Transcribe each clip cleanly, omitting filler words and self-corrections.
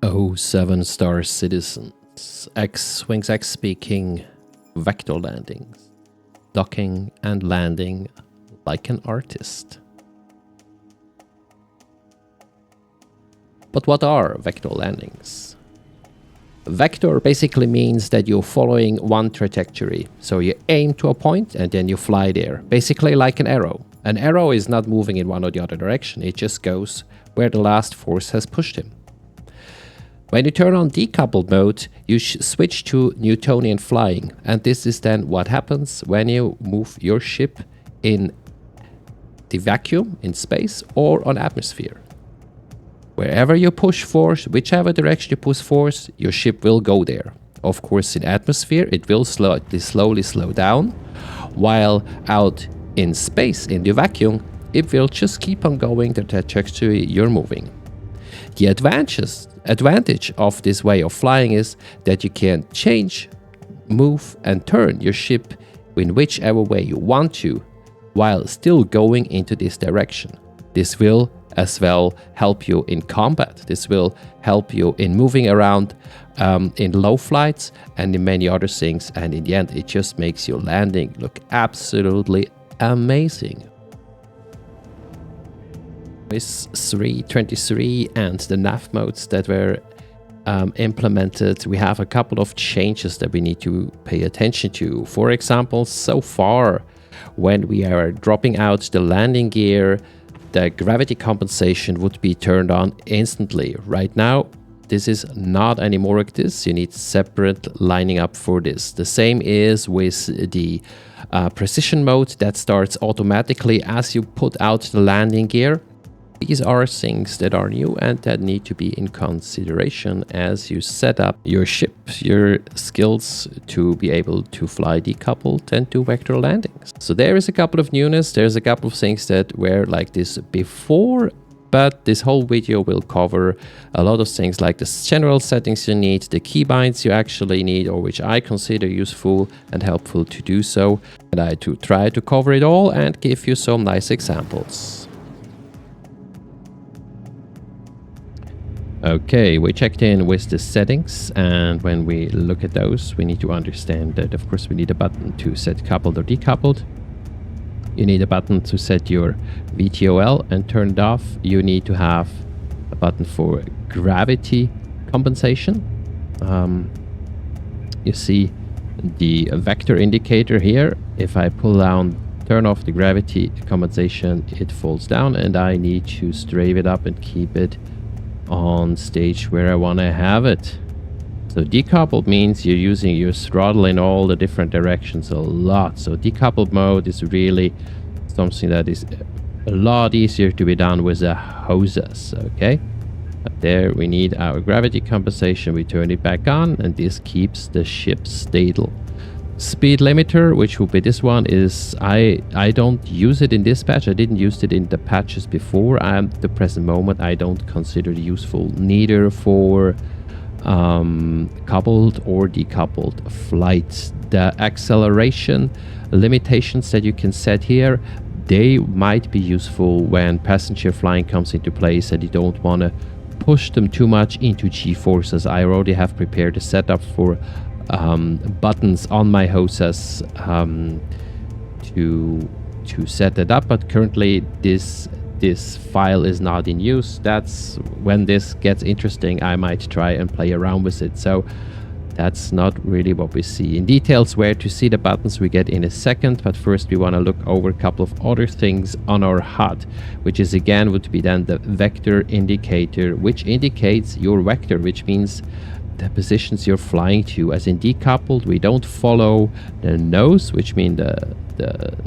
07 StarCitizens, X-Wings X speaking, vector landings, docking and landing like an artist. But what are vector landings? Vector basically means that you're following one trajectory. So you aim to a point and then you fly there, basically like an arrow. An arrow is not moving in one or the other direction, it just goes where the last force has pushed him. When you turn on deCoupled mode, you switch to Newtonian flying, and this is then what happens when you move your ship in the vacuum, in space, or on atmosphere. Wherever you push force, whichever direction you push force, your ship will go there. Of course, in atmosphere, it will slowly slow down, while out in space, in the vacuum, it will just keep on going the trajectory you're moving. The advantage of this way of flying is that you can change, move and turn your ship in whichever way you want to, while still going into this direction. This will as well help you in combat. This will help you in moving around in low flights and in many other things, and in the end it just makes your landing look absolutely amazing. With 3.23 and the nav modes that were implemented, we have a couple of changes that we need to pay attention to. For example, so far when we are dropping out the landing gear, the gravity compensation would be turned on instantly. Right now, this is not anymore like this. You need separate lining up for this. The same is with the precision mode that starts automatically as you put out the landing gear. These are things that are new and that need to be in consideration as you set up your ship, your skills to be able to fly decoupled and do vector landings. So there is a couple of newness, there's a couple of things that were like this before, but this whole video will cover a lot of things like the general settings you need, the keybinds you actually need, or which I consider useful and helpful to do so. And I try to cover it all and give you some nice examples. Okay, we checked in with the settings, and when we look at those, we need to understand that of course we need a button to set coupled or decoupled. You need a button to set your VTOL and turn it off. You need to have a button for gravity compensation. You see the vector indicator here. If I pull down, turn off the gravity compensation, it falls down, and I need to strafe it up and keep it on stage where I want to have it. So decoupled means you're using your throttle in all the different directions a lot. So decoupled mode is really something that is a lot easier to be done with the hoses. Okay, but there we need our gravity compensation. We turn it back on, and this keeps the ship stable. Speed limiter, which will be this one, is I don't use it in this patch. I didn't use it in the patches before. At the present moment, I don't consider it useful neither for coupled or decoupled flights. The acceleration limitations that you can set here, they might be useful when passenger flying comes into place and you don't want to push them too much into G-forces. I already have prepared a setup for buttons on my hoses to set that up, but currently this file is not in use. That's when this gets interesting, I might try and play around with it. So that's not really what we see. In details where to see the buttons we get in a second, but first we want to look over a couple of other things on our HUD, which is again would be then the vector indicator, which indicates your vector, which means the positions you're flying to. As in decoupled, we don't follow the nose, which means the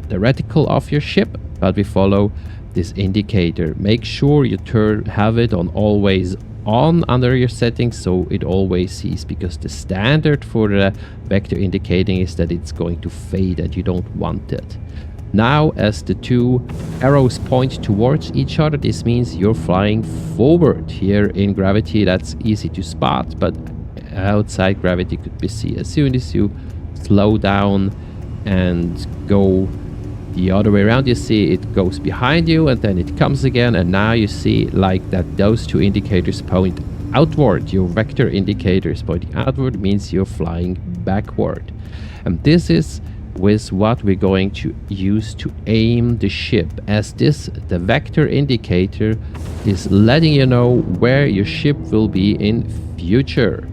reticle of your ship, but we follow this indicator. Make sure you have it on always on under your settings, so it always sees, because the standard for the vector indicating is that it's going to fade and you don't want it. Now, as the two arrows point towards each other, this means you're flying forward. Here in gravity, that's easy to spot, but outside gravity could be seen. As soon as you slow down and go the other way around, you see it goes behind you and then it comes again, and now you see like that those two indicators point outward. Your vector indicator is pointing outward, means you're flying backward. And this is with what we're going to use to aim the ship, as this, the vector indicator, is letting you know where your ship will be in future.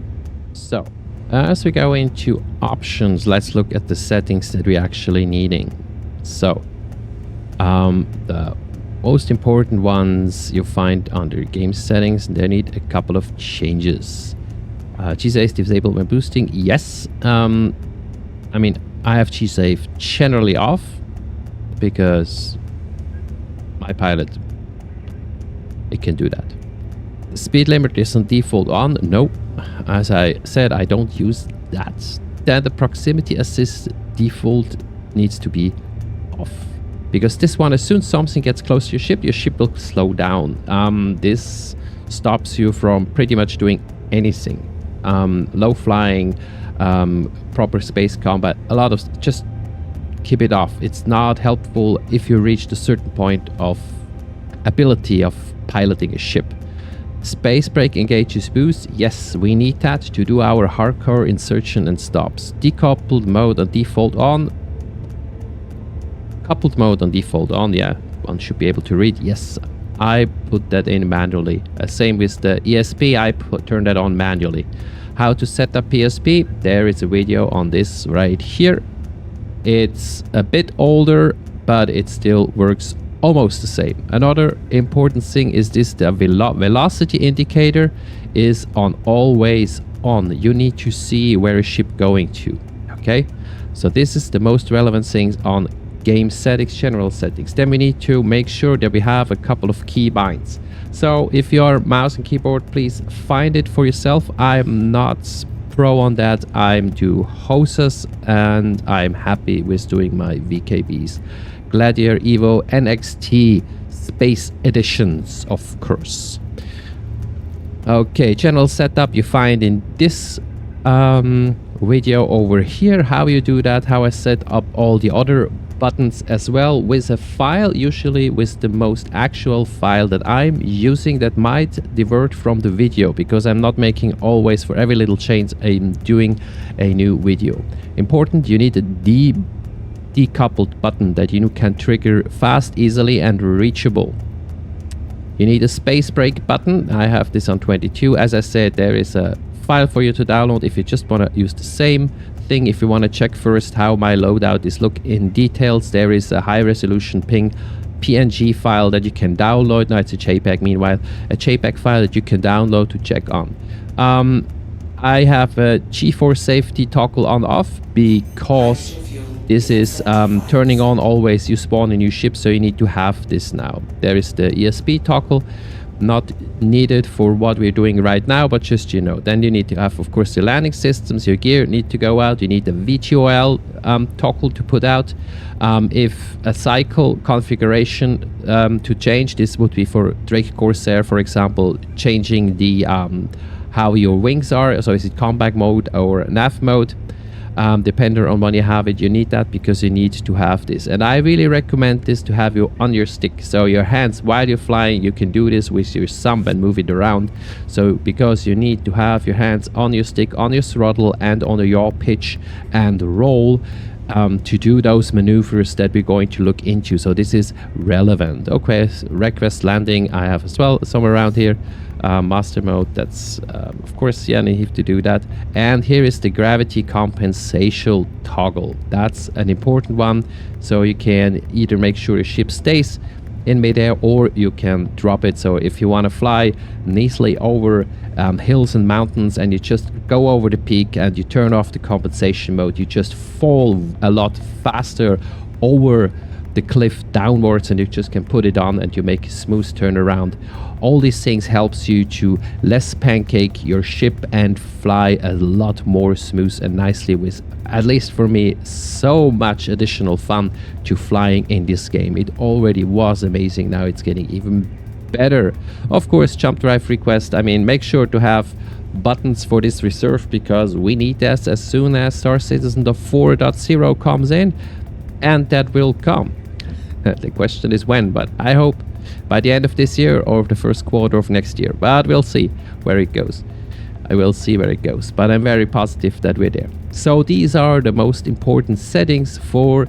So as we go into options, let's look at the settings that we're actually needing. So the most important ones you find under game settings, they need a couple of changes. G-Save disabled when boosting, yes. I mean, I have G-Save generally off because my pilot, it can do that. The speed limit is on default on, no. As I said, I don't use that. Then the proximity assist default needs to be off, because this one, as soon as something gets close to your ship will slow down. This stops you from pretty much doing anything. Low flying, proper space combat, a lot of, just keep it off. It's not helpful if you reach a certain point of ability of piloting a ship. Space brake engages boost, yes, we need that to do our hardcore insertion and stops. Decoupled mode on default on. Coupled mode on default on, yeah, one should be able to read, yes, I put that in manually. Same with the ESP, I turned that on manually. How to set up PSP, there is a video on this right here. It's a bit older, but it still works almost the same. Another important thing is this, the velocity indicator is on always on. You need to see where a ship going to, okay? So this is the most relevant things on game settings, general settings. Then we need to make sure that we have a couple of keybinds. So if you're mouse and keyboard, please find it for yourself. I'm not pro on that. I'm do HOSAs and I'm happy with doing my VKBs. Gladiator, Evo, NXT, Space Editions, of course. Okay, general setup you find in this video over here. How you do that, how I set up all the other buttons as well with a file, usually with the most actual file that I'm using, that might divert from the video because I'm not making always for every little change I'm doing a new video. Important, you need a decoupled button that you can trigger fast, easily and reachable. You need a space brake button. I have this on 22. As I said, there is a file for you to download if you just want to use the same thing. If you want to check first how my loadout is look in details, there is a high resolution PNG file that you can download. Now it's a JPEG, meanwhile a JPEG file that you can download to check on. I have a G4 safety toggle on off because this is turning on always you spawn a new ship, so you need to have this now. There is the ESP toggle, not needed for what we're doing right now, but just, you know, then you need to have, of course, the landing systems, your gear need to go out, you need the VTOL toggle to put out. If a cycle configuration to change, this would be for Drake Corsair, for example, changing the how your wings are, so is it combat mode or nav mode. Depending on when you have it, you need that because you need to have this. And I really recommend this to have you on your stick, so your hands while you're flying, you can do this with your thumb and move it around. So because you need to have your hands on your stick, on your throttle and on the yaw pitch and roll to do those maneuvers that we're going to look into. So this is relevant. Okay, request landing I have as well somewhere around here. Master mode, that's of course, yeah, you have to do that. And here is the gravity compensation toggle. That's an important one, so you can either make sure your ship stays in midair or you can drop it. So if you want to fly easily over hills and mountains and you just go over the peak and you turn off the compensation mode, you just fall a lot faster over the cliff downwards, and you just can put it on and you make a smooth turnaround. All these things helps you to less pancake your ship and fly a lot more smooth and nicely, with, at least for me, so much additional fun to flying in this game. It already was amazing, now it's getting even better. Of course, jump drive request, I mean, make sure to have buttons for this reserve because we need this as soon as StarCitizen 4.0 comes in, and that will come. The question is when, but I hope by the end of this year or the first quarter of next year. But we'll see where it goes. I will see where it goes, but I'm very positive that we're there. So these are the most important settings for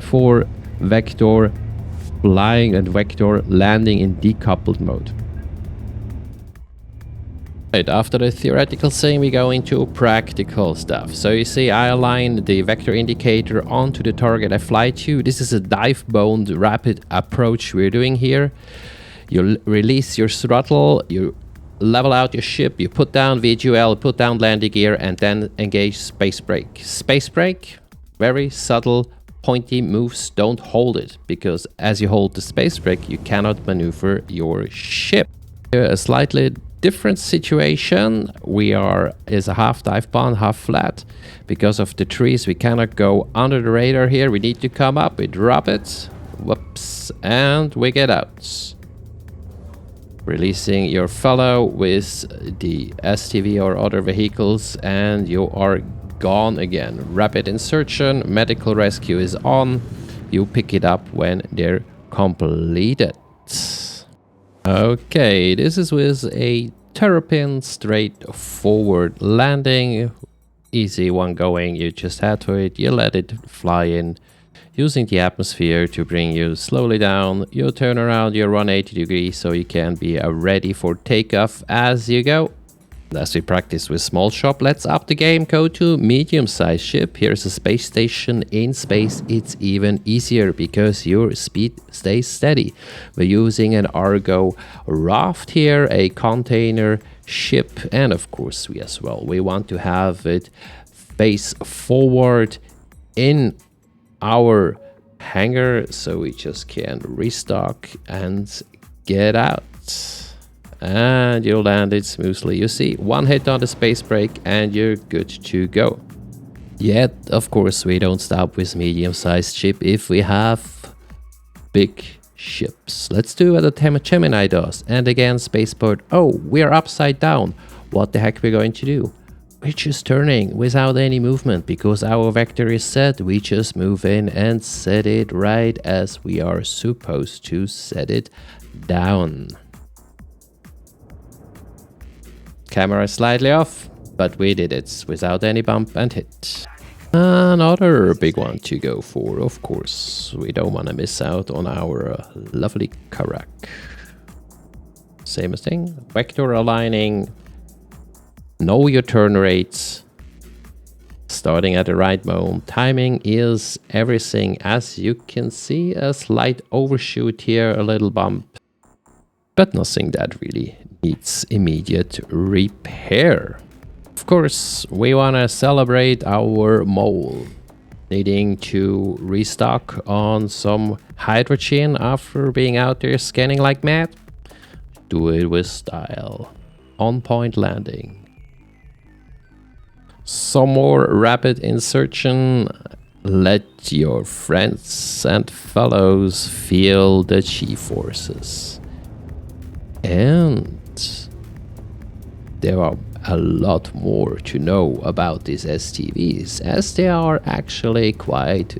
for vector flying and vector landing in decoupled mode. Right, after the theoretical thing, we go into practical stuff. So you see, I align the vector indicator onto the target I fly to. This is a dive-boned rapid approach we're doing here. You release your throttle, you level out your ship, you put down VGL, put down landing gear, and then engage space brake. Space brake, very subtle, pointy moves. Don't hold it, because as you hold the space brake, you cannot maneuver your ship. A slightly different situation. Is a half dive bond, half flat. Because of the trees, we cannot go under the radar here. We need to come up, we drop it, whoops, and we get out. Releasing your fellow with the STV or other vehicles, and you are gone again. Rapid insertion, medical rescue is on. You pick it up when they're completed. Okay, this is with a Terrapin straightforward landing. Easy one going, you just head to it, you let it fly in, using the atmosphere to bring you slowly down. You turn around, you're 180 degrees, so you can be ready for takeoff as you go. As we practice with small shop, let's up the game, go to medium-sized ship. Here's a space station in space. It's even easier because your speed stays steady. We're using an Argo Raft here, a container ship, and of course we want to have it face forward in our hangar, so we just can restock and get out. And you land it smoothly. You see, one hit on the space brake and you're good to go. Yet, of course, we don't stop with medium-sized ship if we have big ships. Let's do what the Gemini does. And again, spaceport. Oh, we're upside down. What the heck we're going to do? We're just turning without any movement because our vector is set. We just move in and set it right as we are supposed to set it down. Camera slightly off, but we did it without any bump and hit. Another big one to go for, of course. We don't want to miss out on our lovely Carrack. Same thing, vector aligning, know your turn rates, starting at the right moment. Timing is everything. As you can see, a slight overshoot here, a little bump, but nothing that really needs immediate repair. Of course, we want to celebrate our mole, needing to restock on some hydrogen after being out there scanning like mad. Do it with style. On point landing. Some more rapid insertion. Let your friends and fellows feel the G-forces. And there are a lot more to know about these STVs, as they are actually quite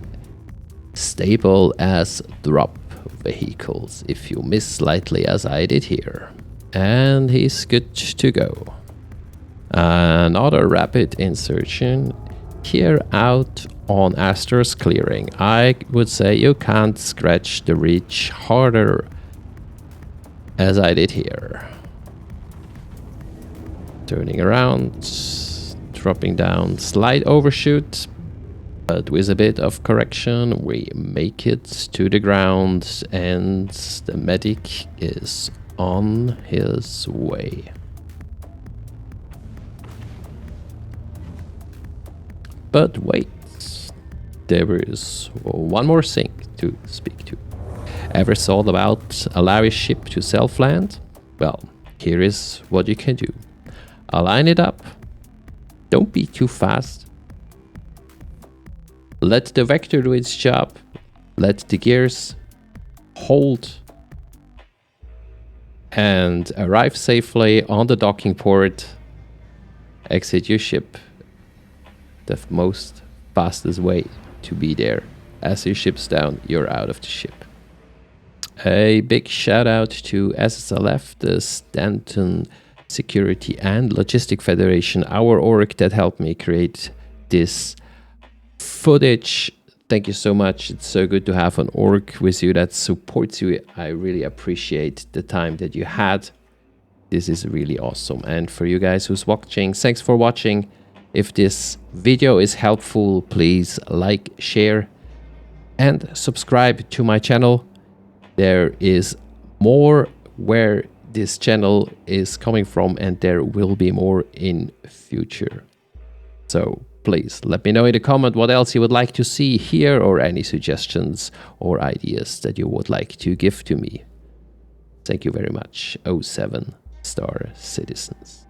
stable as drop vehicles if you miss slightly, as I did here. And he's good to go. Another rapid insertion here out on Astor's clearing. I would say you can't scratch the reach harder as I did here. Turning around, dropping down, slight overshoot, but with a bit of correction we make it to the ground and the medic is on his way. But wait, there is one more thing to speak to. Ever thought about allow your ship to self-land? Well, here is what you can do. Align it up. Don't be too fast. Let the vector do its job. Let the gears hold and arrive safely on the docking port. Exit your ship. The most fastest way to be there. As your ship's down, you're out of the ship. A big shout out to SSLF, the Stanton Security and Logistic Federation, our org that helped me create this footage. Thank you so much. It's so good to have an org with you that supports you. I really appreciate the time that you had. This is really awesome. And for you guys who's watching, thanks for watching. If this video is helpful, please like, share, and subscribe to my channel. There is more where this channel is coming from, and there will be more in future. So please let me know in the comment what else you would like to see here, or any suggestions or ideas that you would like to give to me. Thank you very much. 07 StarCitizens.